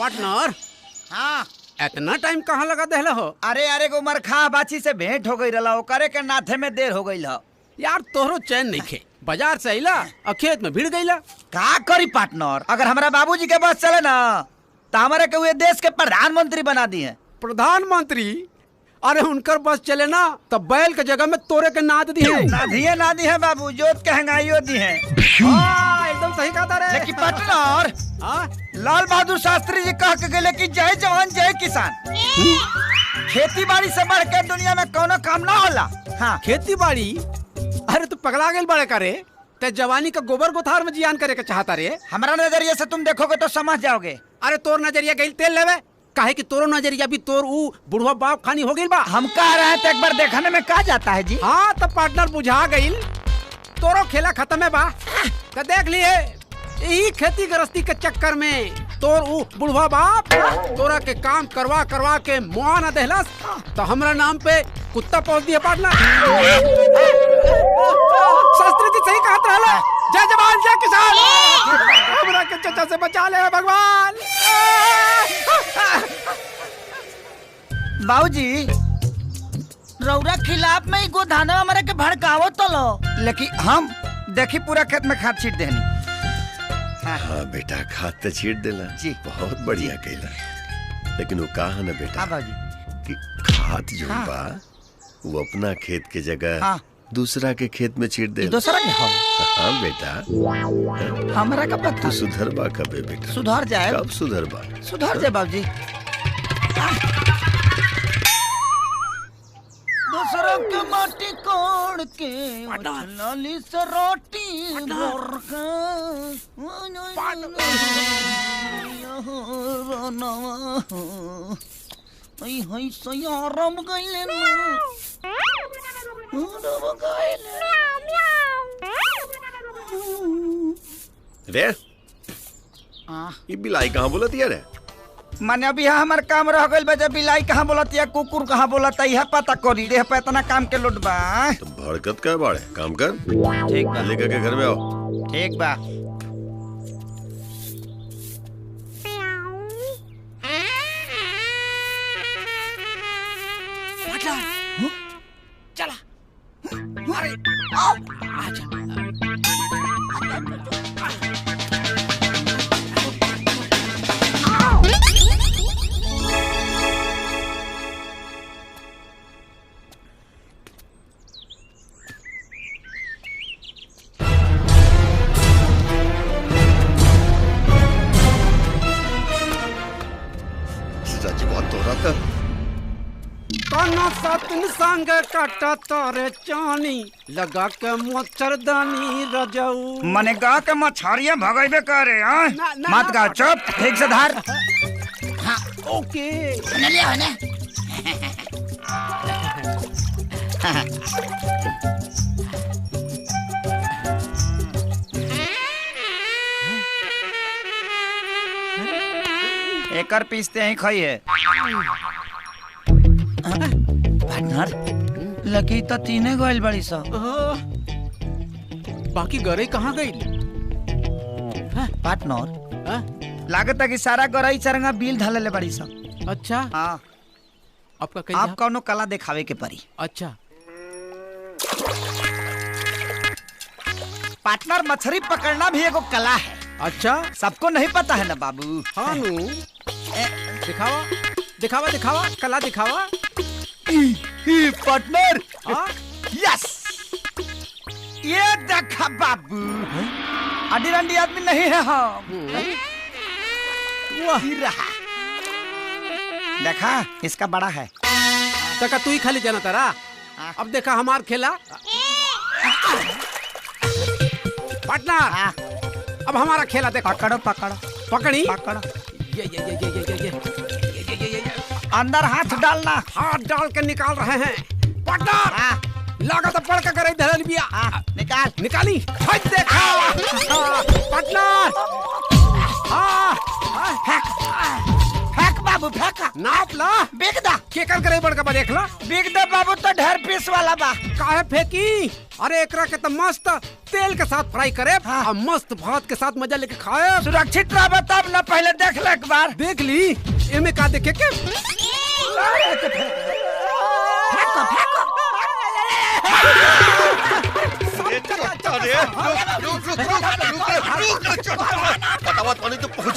Partner. हाँ इतना time कहाँ लगा देहले हो? अरे उमर खा बाची से भेंट हो गई रहा ओकरे के नाथे में देर हो गई। यार तोहरो चैन नहीं खे, बाजार से अइला और खेत में भीड़ गईला। का करी पार्टनर, अगर हमारा बाबूजी के बस चले ना तो हमारे के हुए देश के प्रधानमंत्री बना दिए। प्रधानमंत्री? अरे उनकर बस चले ना तो बैल के जगह में तोरे के नाद दी है। ना दी है बाबू, जोत के हंगाइयो दी है। एकदम सही कहा रे। लेकिन पार्टनर लाल बहादुर शास्त्री जी कह के गए कि जय जवान जय किसान। खेती बाड़ी से बढ़ के दुनिया में कोनो काम ना होला। हाँ खेती बाड़ी? अरे तू पगला गेल बड़े करे ते जवानी का गोबर गोथार में जियान करे के चाहता रे। हमारा नजरिए से तुम देखोगे तो समझ जाओगे। अरे तोर नजरिया गई तेल लेवे काहे कि तोरो नजरिया भी तोर ऊ बुढ़वा बाप खानी हो गई बा। हम कह रहे हैं तो एक बार देखने में कहा जाता है जी। हाँ तो पार्टनर बुझा गई तोरो खेला खत्म है बा। तो देख लिए यही खेती गृहस्थी के चक्कर में तोर ऊ बुढ़वा बाप तोरा के काम करवा करवा के मुआ न देहलस तो हमरा नाम पे कुत्ता पहुंच दिया पार्टनर। शास्त्री जी सही कहत रहला, जय जवान जय किसान। हमरा के चचा से बचा ले भगवान। बाबूजी रौरा खिलाफ में गोधाना हमारे के भड़कावो तो लो, लेकिन हम देखी पूरा खेत में खाद छीट देनी। हाँ बेटा खाद तो छीट देला जी, बहुत बढ़िया कैला। लेकिन वो कहा ना बेटा हाँ बाबूजी कि खाद जो बा वो अपना खेत के जगह दूसरा के खेत में छीट दे। दूसरा के हाँ बेटा हमरा का पता। तू सुधर बा कबे बेटा? सुधर जाए। कब सुधर बा? सुधर जाए बाबूजी। दूसरों के माटी कोड़ के लाली से रोटी रे ये बिलाई कहाँ बोलती है रे? माने अभी हमार काम रह गइल बा। बिलाई कहाँ बोलती है, कुकुर कहाँ बोलता है, पता करी रे। पे इतना काम के लोट बा। तो भड़कत का बाड़े काम कर। ठीक बा, लेकर के घर में आओ। ठीक बा। चला अरे आजा। काना सातन संग काटा तारे चानी लगा के मच्छरदानी रजऊ। मने गा के मछरिया भगाइबे करे। मत गा, चुप, ठीक से धार। हाँ ओके लिया ने। एकर पीसते ही खाई है। पार्टनर लकी तो तीने गोइल बड़ी सा। बाकी गरे कहाँ गई? पार्टनर लागत है कि सारा गरई चरंगा बिल ढाले ले बड़ी सा। अच्छा हाँ आपका आप कौनो कला दिखावे के परी। अच्छा पार्टनर मछली पकड़ना भी एगो कला है। अच्छा सबको नहीं पता है ना बाबू। हाँ दिखावा दिखावा दिखावा कला दिखावा। पार्टनर यस ये देखा बाबू अडी रंडी आदमी नहीं है हम। रहा देखा इसका बड़ा है। तका तू ही खाली जाना तारा। अब देखा हमार खेला। पार्टनर अब हमारा खेला देखो। पकड़ो पकड़ो पकड़ी पकड़ो। ये अंदर हाथ डालना। हाथ डाल के निकाल रहे हैं पार्टनर। लागत पड़ के करे धरल बिया। निकाल निकाली देखा पार्टनर। फेंक फेंक बाबू फेंक। नाप ला बेच दा। के निकल करे बड़का बा, देख ला। बिग दे बाबू तो ढेर पीस वाला बा। काहे फेंकी? अरे एकरा के तो मस्त तेल के साथ फ्राई करे, हाँ। और मस्त भात के साथ मजा लेके खाए। सुरक्षित रह तब न, पहले देख ले एक बार। देख ली, एमे का देखे के? बतावा पानी तो पहुंच